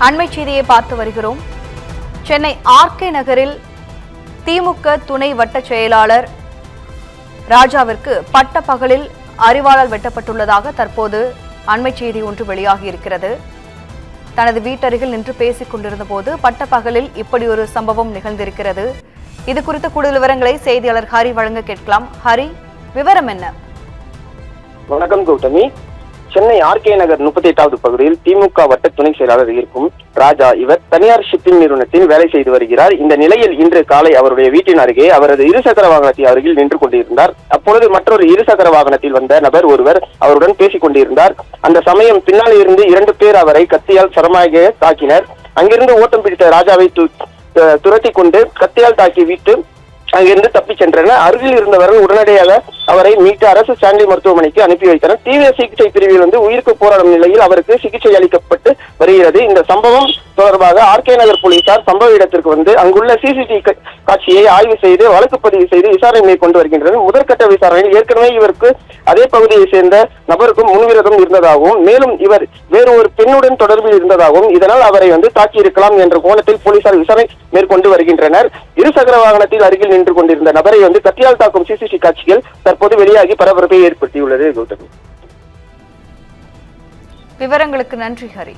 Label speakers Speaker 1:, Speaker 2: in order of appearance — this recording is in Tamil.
Speaker 1: அண்மை செய்தியை பார்த்து வருகிறோம். சென்னை ஆர்கே நகரில் திமுக துணை வட்ட செயலாளர் ராஜாவிற்கு பட்ட பகலில் அரிவாளால் வெட்டப்பட்டுள்ளதாக தற்போது அண்மை செய்தி ஒன்று வெளியாகி இருக்கிறது. தனது வீட்டருகில் நின்று பேசிக் கொண்டிருந்த போது பட்ட பகலில் இப்படி ஒரு சம்பவம் நிகழ்ந்திருக்கிறது. இது குறித்த கூடுதல் விவரங்களை செய்தியாளர் ஹரி வழங்க கேட்கலாம். ஹரி, விவரம் என்ன?
Speaker 2: வணக்கம் கௌதமி. சென்னை ஆர்கே நகர் 38வது பகுதியில் திமுக வட்ட துணை செயலாளர் இருக்கும் ராஜா இவர் தனியார் ஷிப்பிங் நிறுவனத்தில் வேலை செய்து வருகிறார். இந்த நிலையில் இன்று காலை அவருடைய வீட்டின் அருகே அவரது இருசக்கர வாகனத்தில் அருகில் நின்று கொண்டிருந்தார். அப்பொழுது மற்றொரு இருசக்கர வாகனத்தில் வந்த நபர் ஒருவர் அவருடன் பேசிக் கொண்டிருந்தார். அந்த சமயம் பின்னால் இருந்து 2 பேர் அவரை கத்தியால் சரமாக தாக்கினர். அங்கிருந்து ஓட்டம் பிடித்த ராஜாவை துரத்தி கொண்டு கத்தியால் தாக்கி விட்டு அங்கிருந்து தப்பிச் சென்றனர். அருகில் இருந்தவர்கள் உடனடியாக அவரை மீட்டு அரசு ஸ்டான்லி மருத்துவமனைக்கு அனுப்பி வைத்தனர். தீவிர சிகிச்சை பிரிவில் உயிருக்கு போராடும் நிலையில் அவருக்கு சிகிச்சை அளிக்கப்பட்டு வருகிறது. இந்த சம்பவம் தொடர்பாக ஆர்கே நகர் போலீசார் சம்பவ இடத்திற்கு அங்குள்ள சிசிடிவி காட்சியை ஆய்வு செய்து வழக்கு பதிவு செய்து விசாரணை மேற்கொண்டு வருகின்றனர். முதற்கட்ட விசாரணையில் ஏற்கனவே இவருக்கு அதே பகுதியை சேர்ந்த நபருக்கும் முன்விரோதம் இருந்ததாகவும் மேலும் இவர் வேறு ஒரு பெண்ணுடன் தொடர்பில் இருந்ததாகவும் இதனால் அவரை தாக்கியிருக்கலாம் என்ற கோணத்தில் போலீசார் விசாரணை மேற்கொண்டு வருகின்றனர். இருசக்கர வாகனத்தில் அருகில் நின்று கொண்டிருந்த நபரை கத்தியால் தாக்கும் சிசிடிவி காட்சிகள் தற்போது வெளியாகி பரபரப்பை ஏற்படுத்தியுள்ளது. கௌதமி,
Speaker 1: விவரங்களுக்கு நன்றி ஹரி.